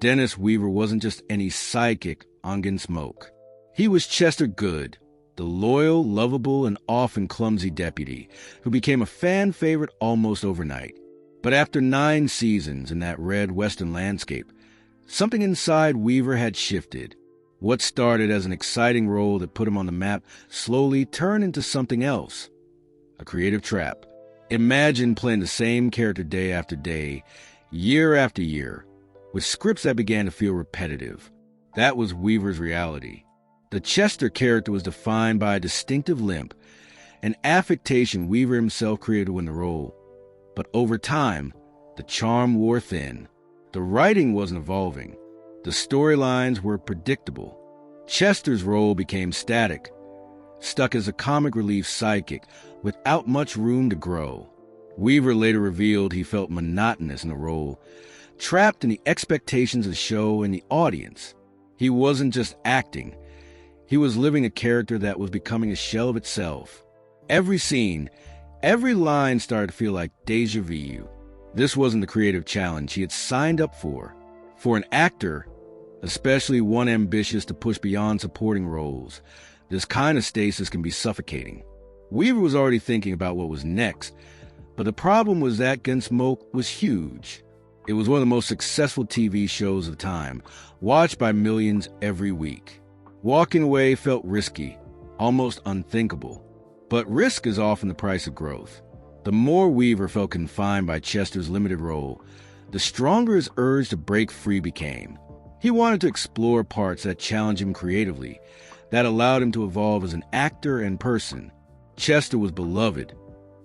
Dennis Weaver wasn't just any sidekick on Gunsmoke. He was Chester Goode, the loyal, lovable, and often clumsy deputy who became a fan favorite almost overnight. But after 9 seasons in that red western landscape, something inside Weaver had shifted. What started as an exciting role that put him on the map slowly turned into something else. A creative trap. Imagine playing the same character day after day, year after year, with scripts that began to feel repetitive. That was Weaver's reality. The Chester character was defined by a distinctive limp, an affectation Weaver himself created in the role. But over time, the charm wore thin. The writing wasn't evolving. The storylines were predictable. Chester's role became static, stuck as a comic relief sidekick without much room to grow. Weaver later revealed he felt monotonous in the role, trapped in the expectations of the show and the audience. He wasn't just acting. He was living a character that was becoming a shell of itself. Every scene, every line started to feel like déjà vu. This wasn't the creative challenge he had signed up for. For an actor, especially one ambitious to push beyond supporting roles, this kind of stasis can be suffocating. Weaver was already thinking about what was next, but the problem was that Gunsmoke was huge. It was one of the most successful TV shows of the time, watched by millions every week. Walking away felt risky, almost unthinkable. But risk is often the price of growth. The more Weaver felt confined by Chester's limited role, the stronger his urge to break free became. He wanted to explore parts that challenged him creatively, that allowed him to evolve as an actor and person. Chester was beloved,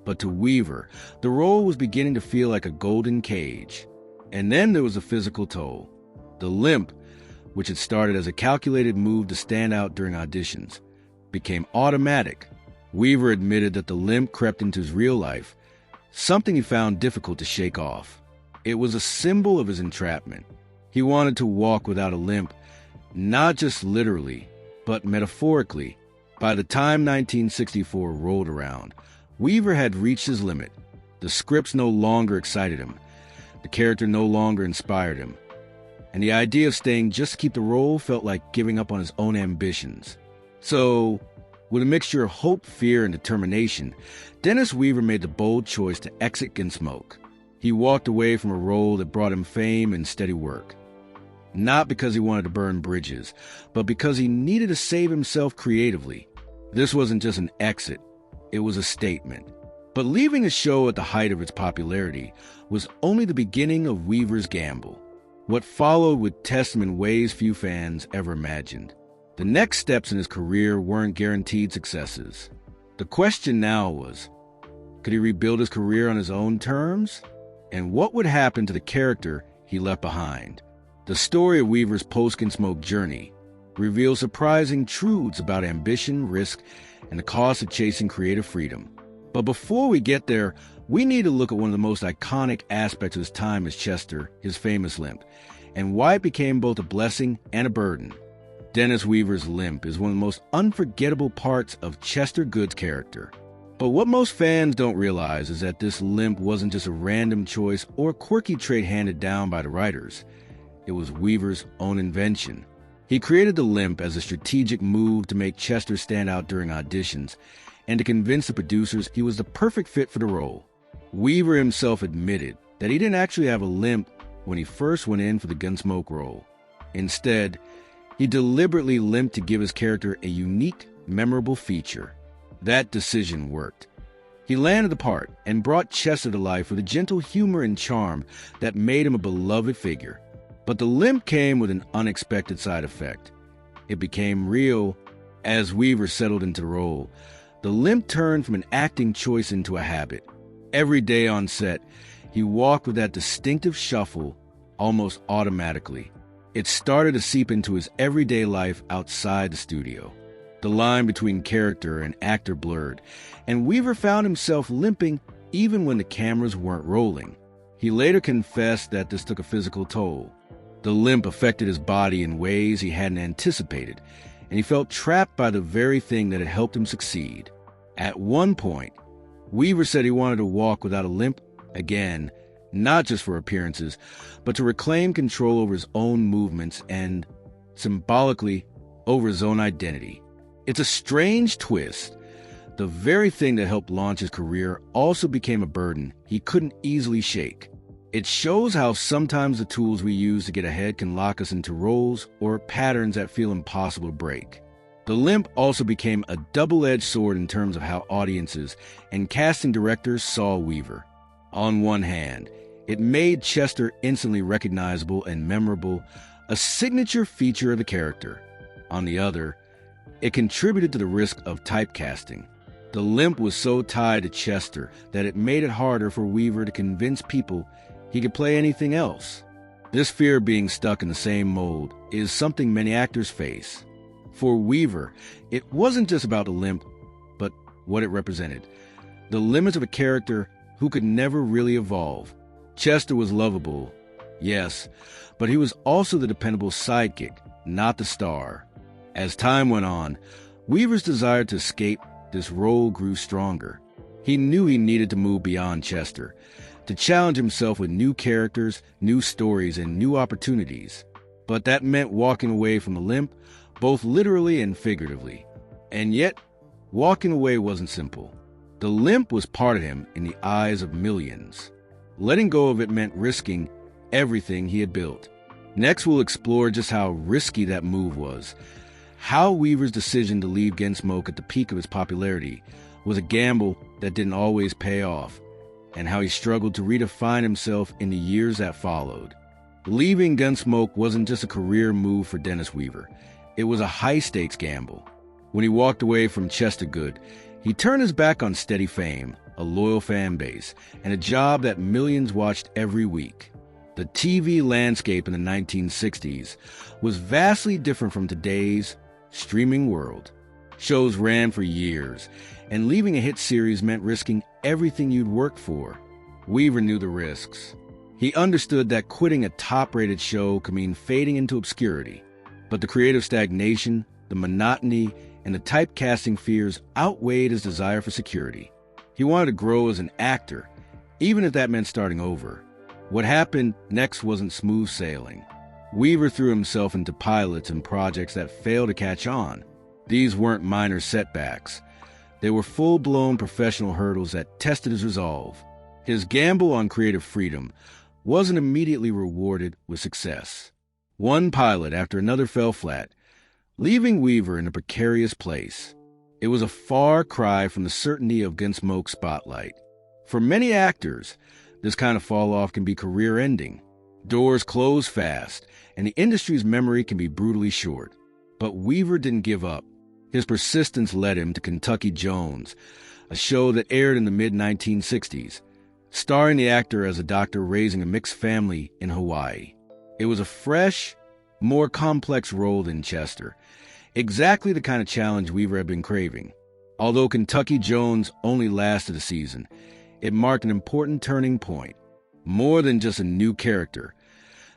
but to Weaver, the role was beginning to feel like a golden cage. And then there was a physical toll. The limp, which had started as a calculated move to stand out during auditions, became automatic. Weaver admitted that the limp crept into his real life, something he found difficult to shake off. It was a symbol of his entrapment. He wanted to walk without a limp, not just literally, but metaphorically. By the time 1964 rolled around, Weaver had reached his limit. The scripts no longer excited him. The character no longer inspired him. And the idea of staying just to keep the role felt like giving up on his own ambitions. So, with a mixture of hope, fear, and determination, Dennis Weaver made the bold choice to exit Gunsmoke. He walked away from a role that brought him fame and steady work. Not because he wanted to burn bridges, but because he needed to save himself creatively. This wasn't just an exit, it was a statement. But leaving a show at the height of its popularity was only the beginning of Weaver's gamble. What followed would test him in ways few fans ever imagined. The next steps in his career weren't guaranteed successes. The question now was, could he rebuild his career on his own terms? And what would happen to the character he left behind? The story of Weaver's post-Gunsmoke journey reveals surprising truths about ambition, risk, and the cost of chasing creative freedom. But before we get there, we need to look at one of the most iconic aspects of his time as Chester, his famous limp, and why it became both a blessing and a burden. Dennis Weaver's limp is one of the most unforgettable parts of Chester Goode's character. But what most fans don't realize is that this limp wasn't just a random choice or a quirky trait handed down by the writers. It was Weaver's own invention. He created the limp as a strategic move to make Chester stand out during auditions and to convince the producers he was the perfect fit for the role. Weaver himself admitted that he didn't actually have a limp when he first went in for the Gunsmoke role. Instead, he deliberately limped to give his character a unique, memorable feature. That decision worked. He landed the part and brought Chester to life with a gentle humor and charm that made him a beloved figure. But the limp came with an unexpected side effect. It became real as Weaver settled into the role. The limp turned from an acting choice into a habit. Every day on set, he walked with that distinctive shuffle almost automatically. It started to seep into his everyday life outside the studio. The line between character and actor blurred, and Weaver found himself limping even when the cameras weren't rolling. He later confessed that this took a physical toll. The limp affected his body in ways he hadn't anticipated, and he felt trapped by the very thing that had helped him succeed. At one point, Weaver said he wanted to walk without a limp again, not just for appearances, but to reclaim control over his own movements and, symbolically, over his own identity. It's a strange twist. The very thing that helped launch his career also became a burden he couldn't easily shake. It shows how sometimes the tools we use to get ahead can lock us into roles or patterns that feel impossible to break. The limp also became a double-edged sword in terms of how audiences and casting directors saw Weaver. On one hand, it made Chester instantly recognizable and memorable, a signature feature of the character. On the other, it contributed to the risk of typecasting. The limp was so tied to Chester that it made it harder for Weaver to convince people he could play anything else. This fear of being stuck in the same mold is something many actors face. For Weaver, it wasn't just about the limp, but what it represented. The limits of a character who could never really evolve. Chester was lovable, yes, but he was also the dependable sidekick, not the star. As time went on, Weaver's desire to escape this role grew stronger. He knew he needed to move beyond Chester, to challenge himself with new characters, new stories, and new opportunities. But that meant walking away from the limp, both literally and figuratively. And yet, walking away wasn't simple. The limp was part of him in the eyes of millions. Letting go of it meant risking everything he had built. Next, we'll explore just how risky that move was, how Weaver's decision to leave Gunsmoke at the peak of his popularity was a gamble that didn't always pay off, and how he struggled to redefine himself in the years that followed. Leaving Gunsmoke wasn't just a career move for Dennis Weaver. It was a high-stakes gamble. When he walked away from Chester Goode, he turned his back on steady fame, a loyal fan base, and a job that millions watched every week. The TV landscape in the 1960s was vastly different from today's streaming world. Shows ran for years, and leaving a hit series meant risking everything you'd worked for. Weaver knew the risks. He understood that quitting a top-rated show could mean fading into obscurity. But the creative stagnation, the monotony, and the typecasting fears outweighed his desire for security. He wanted to grow as an actor, even if that meant starting over. What happened next wasn't smooth sailing. Weaver threw himself into pilots and projects that failed to catch on. These weren't minor setbacks. They were full-blown professional hurdles that tested his resolve. His gamble on creative freedom wasn't immediately rewarded with success. One pilot after another fell flat, leaving Weaver in a precarious place. It was a far cry from the certainty of Gunsmoke's spotlight. For many actors, this kind of fall-off can be career-ending. Doors close fast, and the industry's memory can be brutally short. But Weaver didn't give up. His persistence led him to Kentucky Jones, a show that aired in the mid-1960s, starring the actor as a doctor raising a mixed family in Hawaii. It was a fresh, more complex role than Chester, exactly the kind of challenge Weaver had been craving. Although Kentucky Jones only lasted a season, it marked an important turning point. More than just a new character,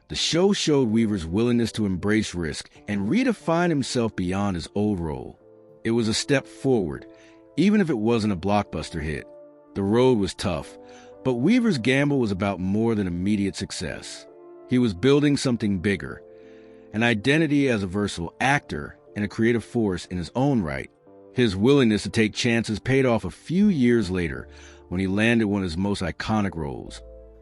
the show showed Weaver's willingness to embrace risk and redefine himself beyond his old role. It was a step forward, even if it wasn't a blockbuster hit. The road was tough, but Weaver's gamble was about more than immediate success. He was building something bigger, an identity as a versatile actor and a creative force in his own right. His willingness to take chances paid off a few years later when he landed one of his most iconic roles,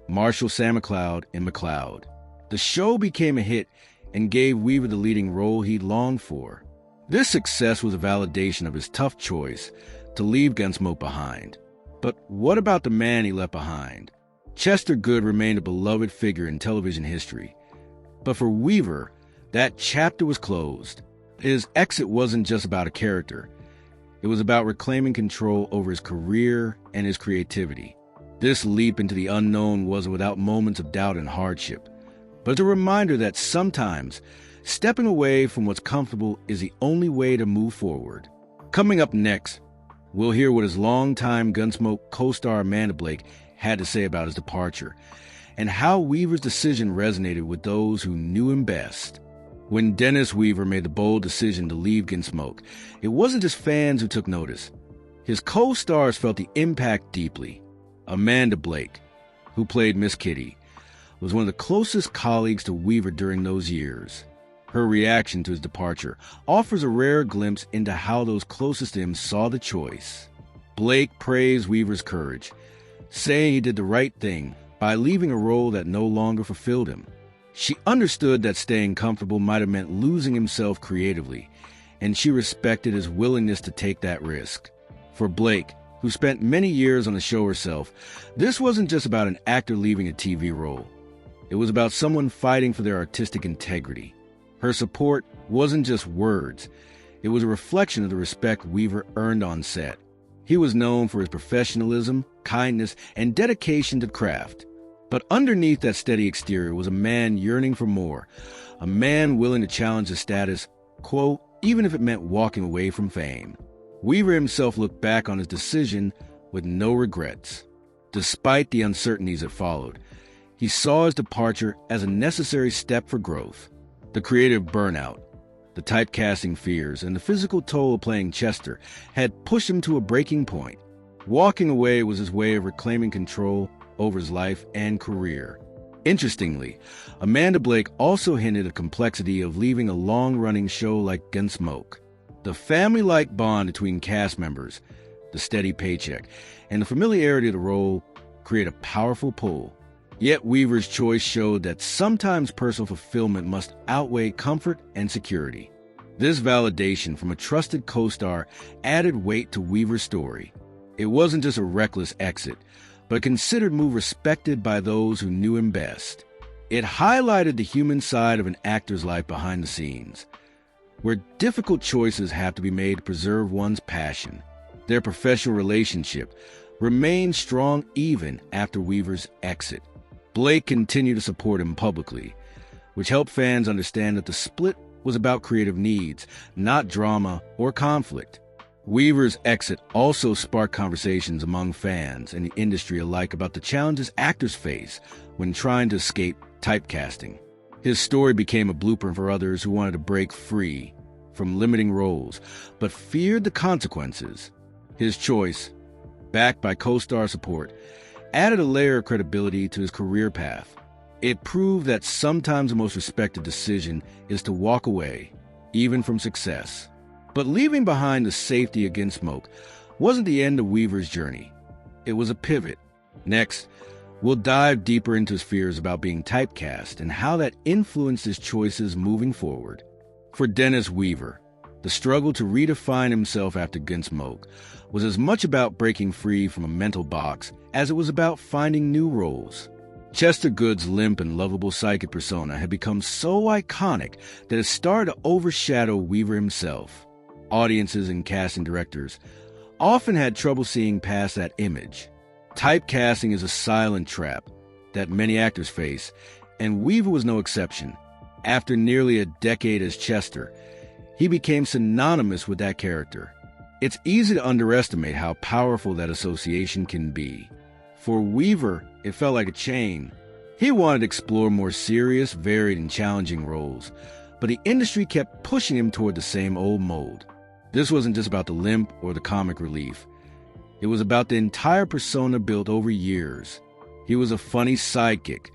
Marshal Sam McCloud in McCloud. The show became a hit and gave Weaver the leading role he'd longed for. This success was a validation of his tough choice to leave Gunsmoke behind. But what about the man he left behind? Chester Goode remained a beloved figure in television history. But for Weaver, that chapter was closed. His exit wasn't just about a character. It was about reclaiming control over his career and his creativity. This leap into the unknown wasn't without moments of doubt and hardship, but it's a reminder that sometimes stepping away from what's comfortable is the only way to move forward. Coming up next, we'll hear what his longtime Gunsmoke co-star Amanda Blake had to say about his departure, and how Weaver's decision resonated with those who knew him best. When Dennis Weaver made the bold decision to leave Gunsmoke, it wasn't just fans who took notice. His co-stars felt the impact deeply. Amanda Blake, who played Miss Kitty, was one of the closest colleagues to Weaver during those years. Her reaction to his departure offers a rare glimpse into how those closest to him saw the choice. Blake praised Weaver's courage, saying he did the right thing by leaving a role that no longer fulfilled him. She understood that staying comfortable might have meant losing himself creatively, and she respected his willingness to take that risk. For Blake, who spent many years on the show herself, this wasn't just about an actor leaving a TV role. It was about someone fighting for their artistic integrity. Her support wasn't just words. It was a reflection of the respect Weaver earned on set. He was known for his professionalism, kindness, and dedication to the craft. But underneath that steady exterior was a man yearning for more, a man willing to challenge the status quo, even if it meant walking away from fame. Weaver himself looked back on his decision with no regrets. Despite the uncertainties that followed, he saw his departure as a necessary step for growth. The creative burnout, the typecasting fears, and the physical toll of playing Chester had pushed him to a breaking point. Walking away was his way of reclaiming control over his life and career. Interestingly, Amanda Blake also hinted at the complexity of leaving a long-running show like Gunsmoke. The family-like bond between cast members, the steady paycheck, and the familiarity of the role create a powerful pull. Yet Weaver's choice showed that sometimes personal fulfillment must outweigh comfort and security. This validation from a trusted co-star added weight to Weaver's story. It wasn't just a reckless exit, but a considered move respected by those who knew him best. It highlighted the human side of an actor's life behind the scenes, where difficult choices have to be made to preserve one's passion. Their professional relationship remained strong even after Weaver's exit. Blake continued to support him publicly, which helped fans understand that the split was about creative needs, not drama or conflict. Weaver's exit also sparked conversations among fans and the industry alike about the challenges actors face when trying to escape typecasting. His story became a blueprint for others who wanted to break free from limiting roles, but feared the consequences. His choice, backed by co-star support, added a layer of credibility to his career path. It proved that sometimes the most respected decision is to walk away, even from success. But leaving behind the safety of Gunsmoke wasn't the end of Weaver's journey. It was a pivot. Next, we'll dive deeper into his fears about being typecast and how that influenced his choices moving forward. For Dennis Weaver, the struggle to redefine himself after Gunsmoke was as much about breaking free from a mental box as it was about finding new roles. Chester Goode's limp and lovable psychic persona had become so iconic that it started to overshadow Weaver himself. Audiences and casting directors often had trouble seeing past that image. Typecasting is a silent trap that many actors face, and Weaver was no exception. After nearly a decade as Chester, he became synonymous with that character. It's easy to underestimate how powerful that association can be. For Weaver, it felt like a chain. He wanted to explore more serious, varied, and challenging roles, but the industry kept pushing him toward the same old mold. This wasn't just about the limp or the comic relief. It was about the entire persona built over years. He was a funny sidekick,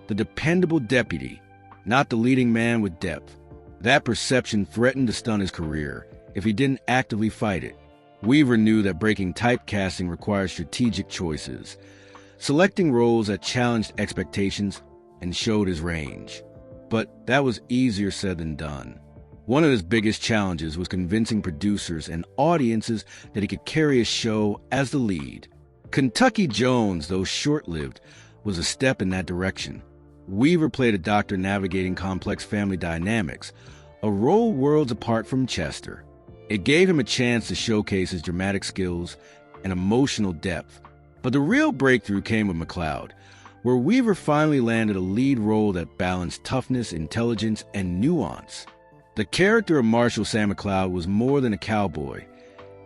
the dependable deputy, not the leading man with depth. That perception threatened to stun his career if he didn't actively fight it. Weaver knew that breaking typecasting required strategic choices, selecting roles that challenged expectations and showed his range. But that was easier said than done. One of his biggest challenges was convincing producers and audiences that he could carry a show as the lead. Kentucky Jones, though short-lived, was a step in that direction. Weaver played a doctor navigating complex family dynamics, a role worlds apart from Chester. It gave him a chance to showcase his dramatic skills and emotional depth. But the real breakthrough came with McCloud, where Weaver finally landed a lead role that balanced toughness, intelligence, and nuance. The character of Marshall Sam McCloud was more than a cowboy.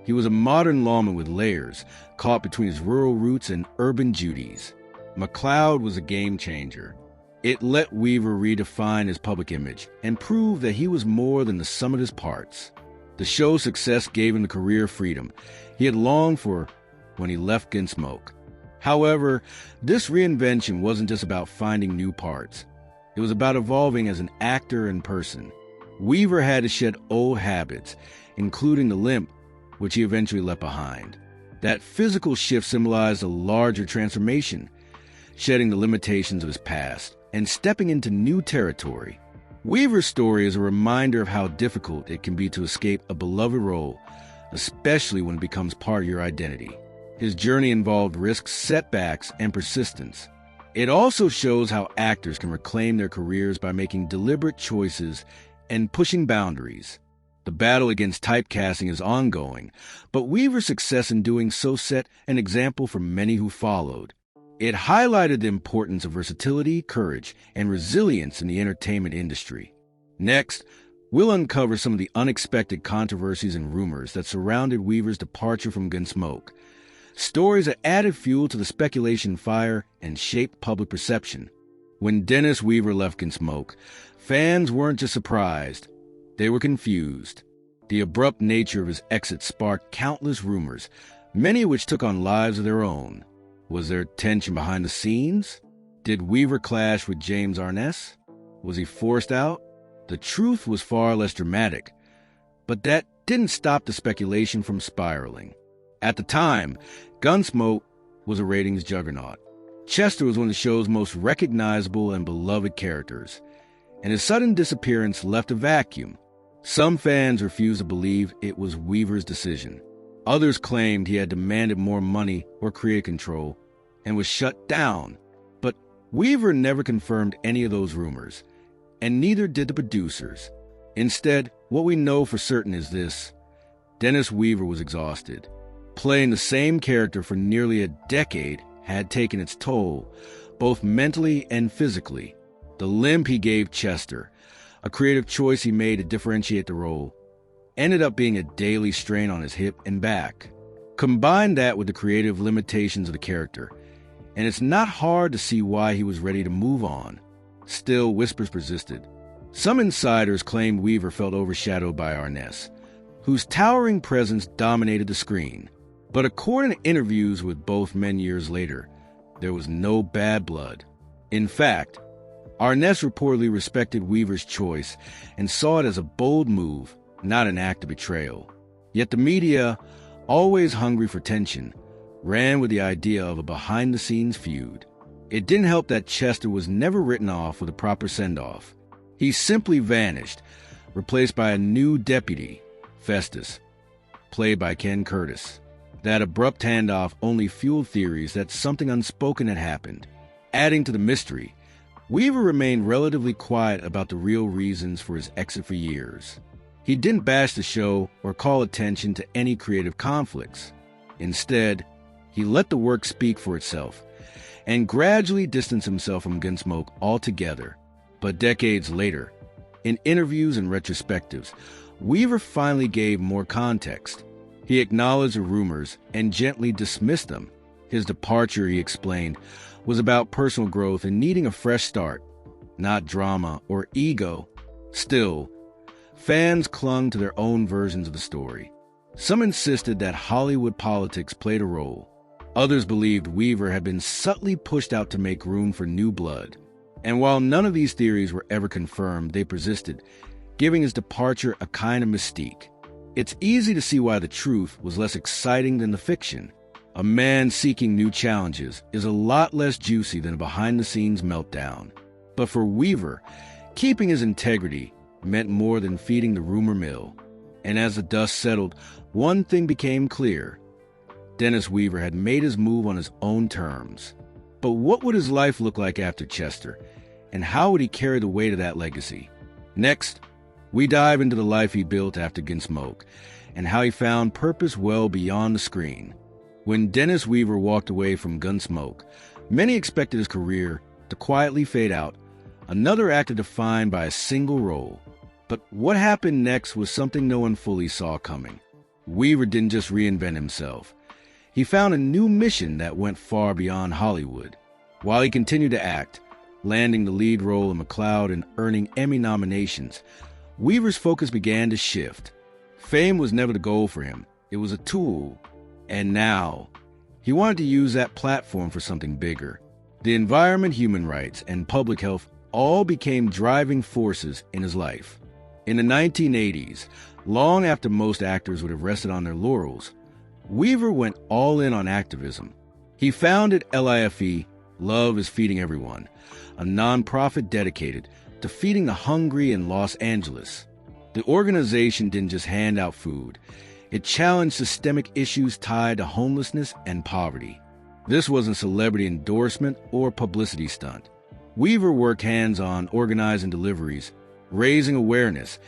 He was a modern lawman with layers, caught between his rural roots and urban duties. McCloud was a game changer. It let Weaver redefine his public image and prove that he was more than the sum of his parts. The show's success gave him the career freedom he had longed for when he left Gunsmoke. However, this reinvention wasn't just about finding new parts. It was about evolving as an actor and person. Weaver had to shed old habits, including the limp, which he eventually left behind. That physical shift symbolized a larger transformation, shedding the limitations of his past and stepping into new territory. Weaver's story is a reminder of how difficult it can be to escape a beloved role, especially when it becomes part of your identity. His journey involved risks, setbacks, and persistence. It also shows how actors can reclaim their careers by making deliberate choices and pushing boundaries. The battle against typecasting is ongoing, but Weaver's success in doing so set an example for many who followed. It highlighted the importance of versatility, courage, and resilience in the entertainment industry. Next, we'll uncover some of the unexpected controversies and rumors that surrounded Weaver's departure from Gunsmoke. Stories that added fuel to the speculation fire and shaped public perception. When Dennis Weaver left Gunsmoke, fans weren't just surprised, they were confused. The abrupt nature of his exit sparked countless rumors, many of which took on lives of their own. Was there tension behind the scenes? Did Weaver clash with James Arness? Was he forced out? The truth was far less dramatic, but that didn't stop the speculation from spiraling. At the time, Gunsmoke was a ratings juggernaut. Chester was one of the show's most recognizable and beloved characters, and his sudden disappearance left a vacuum. Some fans refused to believe it was Weaver's decision. Others claimed he had demanded more money or creative control and was shut down. But Weaver never confirmed any of those rumors, and neither did the producers. Instead, what we know for certain is this: Dennis Weaver was exhausted. Playing the same character for nearly a decade had taken its toll, both mentally and physically. The limp he gave Chester, a creative choice he made to differentiate the role, ended up being a daily strain on his hip and back. Combine that with the creative limitations of the character, and it's not hard to see why he was ready to move on. Still, whispers persisted. Some insiders claimed Weaver felt overshadowed by Arness, whose towering presence dominated the screen. But according to interviews with both men years later, there was no bad blood. In fact, Arness reportedly respected Weaver's choice and saw it as a bold move, not an act of betrayal. Yet the media, always hungry for tension, ran with the idea of a behind-the-scenes feud. It didn't help that Chester was never written off with a proper send-off. He simply vanished, replaced by a new deputy, Festus, played by Ken Curtis. That abrupt handoff only fueled theories that something unspoken had happened. Adding to the mystery, Weaver remained relatively quiet about the real reasons for his exit for years. He didn't bash the show or call attention to any creative conflicts. Instead, he let the work speak for itself and gradually distanced himself from Gunsmoke altogether. But decades later, in interviews and retrospectives, Weaver finally gave more context. He acknowledged the rumors and gently dismissed them. His departure, he explained, was about personal growth and needing a fresh start, not drama or ego. Still, fans clung to their own versions of the story. Some insisted that Hollywood politics played a role. Others believed Weaver had been subtly pushed out to make room for new blood. And while none of these theories were ever confirmed, they persisted, giving his departure a kind of mystique. It's easy to see why the truth was less exciting than the fiction. A man seeking new challenges is a lot less juicy than a behind-the-scenes meltdown. But for Weaver, keeping his integrity meant more than feeding the rumor mill. And as the dust settled, one thing became clear. Dennis Weaver had made his move on his own terms. But what would his life look like after Chester? And how would he carry the weight of that legacy? Next, we dive into the life he built after Gunsmoke and how he found purpose well beyond the screen. When Dennis Weaver walked away from Gunsmoke, many expected his career to quietly fade out, another actor defined by a single role. But what happened next was something no one fully saw coming. Weaver didn't just reinvent himself. He found a new mission that went far beyond Hollywood. While he continued to act, landing the lead role in McCloud and earning Emmy nominations, Weaver's focus began to shift. Fame was never the goal for him. It was a tool. And now, He wanted to use that platform for something bigger. The environment, human rights, and public health all became driving forces in his life. In the 1980s, long after most actors would have rested on their laurels, Weaver went all in on activism. He founded LIFE, Love is Feeding Everyone, a nonprofit dedicated to feeding the hungry in Los Angeles. The organization didn't just hand out food. It challenged systemic issues tied to homelessness and poverty. This wasn't celebrity endorsement or publicity stunt. Weaver worked hands-on organizing deliveries, raising awareness,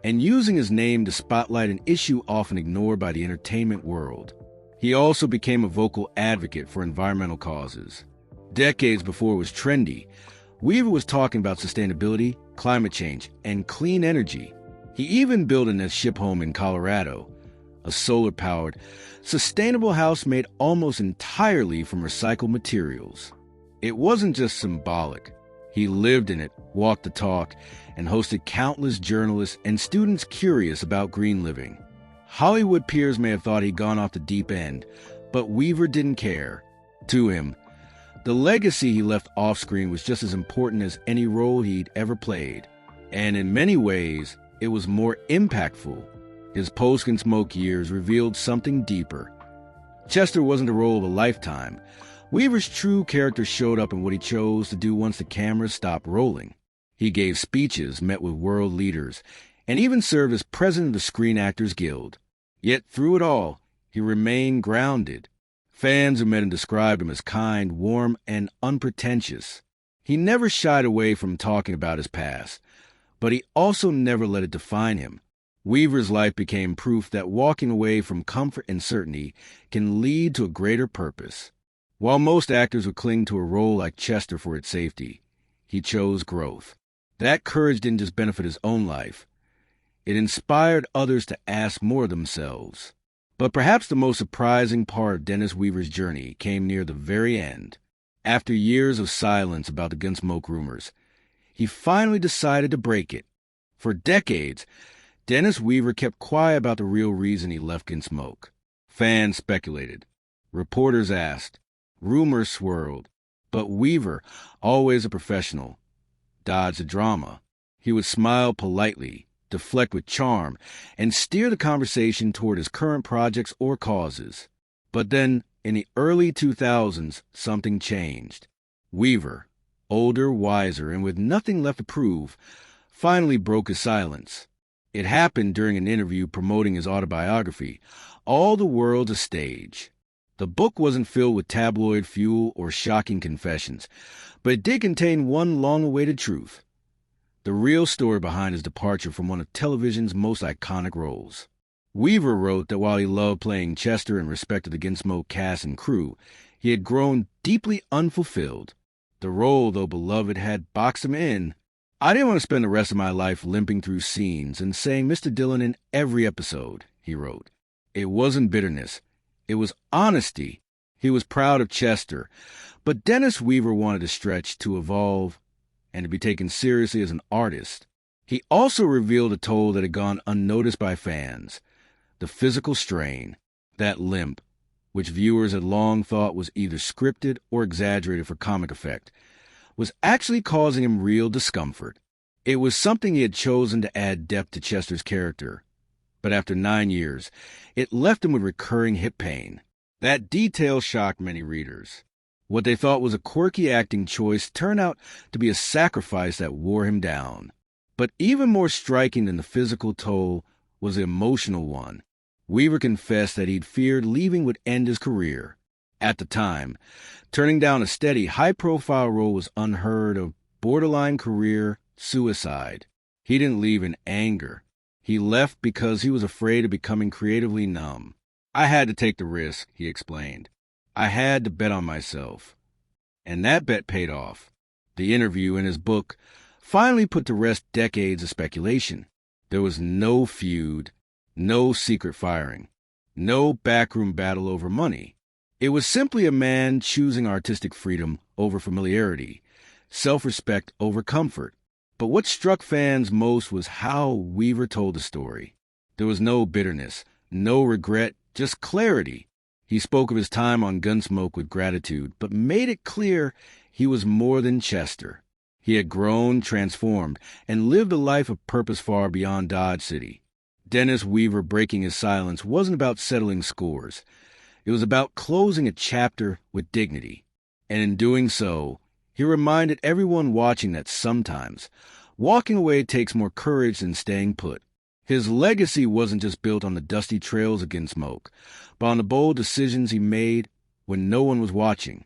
and using his name to spotlight an issue often ignored by the entertainment world. He also became a vocal advocate for environmental causes. Decades before it was trendy, Weaver was talking about sustainability, climate change, and clean energy. He even built a ship home in Colorado, a solar-powered, sustainable house made almost entirely from recycled materials. It wasn't just symbolic. He lived in it, walked the talk, and hosted countless journalists and students curious about green living. Hollywood peers may have thought he'd gone off the deep end, but Weaver didn't care. To him, the legacy he left off-screen was just as important as any role he'd ever played. And in many ways, it was more impactful. His post-Gunsmoke years revealed something deeper. Chester wasn't a role of a lifetime. Weaver's true character showed up in what he chose to do once the cameras stopped rolling. He gave speeches, met with world leaders, and even served as president of the Screen Actors Guild. Yet through it all, he remained grounded. Fans who met him described him as kind, warm, and unpretentious. He never shied away from talking about his past, but he also never let it define him. Weaver's life became proof that walking away from comfort and certainty can lead to a greater purpose. While most actors would cling to a role like Chester for its safety, he chose growth. That courage didn't just benefit his own life. It inspired others to ask more of themselves. But perhaps the most surprising part of Dennis Weaver's journey came near the very end. After years of silence about the Gunsmoke rumors, he finally decided to break it. For decades, Dennis Weaver kept quiet about the real reason he left Gunsmoke. Fans speculated. Reporters asked. Rumors swirled. But Weaver, always a professional, dodged the drama. He would smile politely, deflect with charm, and steer the conversation toward his current projects or causes. But then, in the early 2000s, something changed. Weaver, older, wiser, and with nothing left to prove, finally broke his silence. It happened during an interview promoting his autobiography, All the World's a Stage. The book wasn't filled with tabloid fuel or shocking confessions, but it did contain one long-awaited truth. The real story behind his departure from one of television's most iconic roles. Weaver wrote that while he loved playing Chester and respected the Gunsmoke cast and crew, he had grown deeply unfulfilled. The role, though beloved, had boxed him in. I didn't want to spend the rest of my life limping through scenes and saying Mr. Dillon in every episode, he wrote. It wasn't bitterness. It was honesty. He was proud of Chester, but Dennis Weaver wanted to stretch, to evolve, and to be taken seriously as an artist. He also revealed a toll that had gone unnoticed by fans. The physical strain, that limp, which viewers had long thought was either scripted or exaggerated for comic effect, was actually causing him real discomfort. It was something he had chosen to add depth to Chester's character. But after 9 years, it left him with recurring hip pain. That detail shocked many readers. What they thought was a quirky acting choice turned out to be a sacrifice that wore him down. But even more striking than the physical toll was the emotional one. Weaver confessed that he'd feared leaving would end his career. At the time, turning down a steady, high-profile role was unheard of, borderline career suicide. He didn't leave in anger. He left because he was afraid of becoming creatively numb. I had to take the risk, he explained. I had to bet on myself. And that bet paid off. The interview in his book finally put to rest decades of speculation. There was no feud, no secret firing, no backroom battle over money. It was simply a man choosing artistic freedom over familiarity, self-respect over comfort. But what struck fans most was how Weaver told the story. There was no bitterness, no regret, just clarity. He spoke of his time on Gunsmoke with gratitude, but made it clear he was more than Chester. He had grown, transformed, and lived a life of purpose far beyond Dodge City. Dennis Weaver breaking his silence wasn't about settling scores. It was about closing a chapter with dignity. And in doing so, he reminded everyone watching that sometimes walking away takes more courage than staying put. His legacy wasn't just built on the dusty trails of Gunsmoke, but on the bold decisions he made when no one was watching.